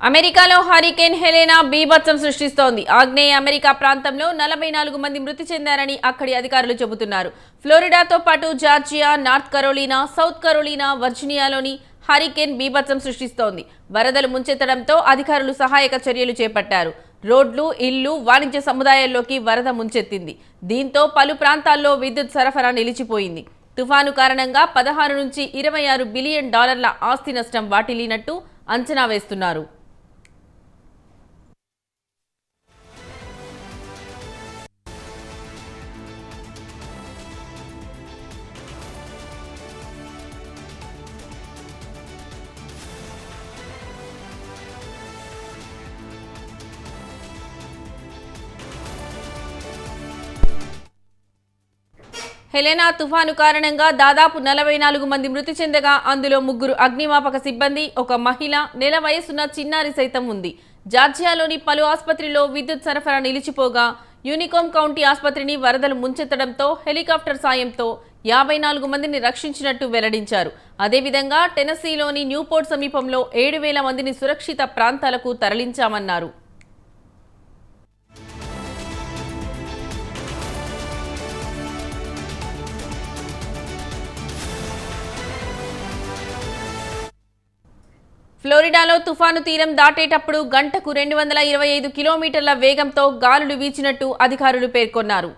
అమెరికాలో hurricane Helena బీభత్సం సృష్టిస్తోంది. ఆగ్నేయ అమెరికా ప్రాంతంలో 44 మంది మృతి చెందారని అక్కడి అధికారులు చెబుతున్నారు. ఫ్లోరిడాతో పాటు Georgia, North Carolina, South Carolina, వర్జీనియాలోని హరికేన్ బీభత్సం సృష్టిస్తోంది. వరదలు ముంచెత్తడంతో అధికారులు సహాయక చర్యలు చేపట్టారు. రోడ్లు, ఇళ్లు, వాణిజ్య సముదాయాల్లోకి వరద ముంచెత్తింది. దీంతో పలు ప్రాంతాల్లో విద్యుత్ సరఫరా నిలిచిపోయింది. తుఫాను కారణంగా 16 నుంచి 26 బిలియన్ డాలర్ల ఆస్తి నష్టం వాటిల్లినట్టు అంచనా వేస్తున్నారు. హెలెనా తుఫాను కారణంగా దాదాపు 44 మంది మృతి చెందగా అందులో 3 అగ్నిమాపక సిబ్బంది, ఒక మహిళ, నెల వయసున్న చిన్నారి సైతం ఉంది. జార్జియాలోని పలు ఆసుపత్రుల్లో విద్యుత్ సరఫరా నిలిచిపోగా యూనికామ్ కౌంటీ ఆసుపత్రిని వరదలు ముంచెత్తడంతో హెలికాప్టర్ సాయంతో 54 మందిని రక్షించినట్టు వెల్లడించారు. అదేవిధంగా టెనసీలోని న్యూపోర్ట్ సమీపంలో 7,000 మందిని సురక్షిత ప్రాంతాలకు తరలించామన్నారు. ఫ్లోరిడాలో తుఫాను తీరం దాటేటప్పుడు గంటకు 225 కిలోమీటర్ల వేగంతో గాలులు వీచినట్టు అధికారులు పేర్కొన్నారు.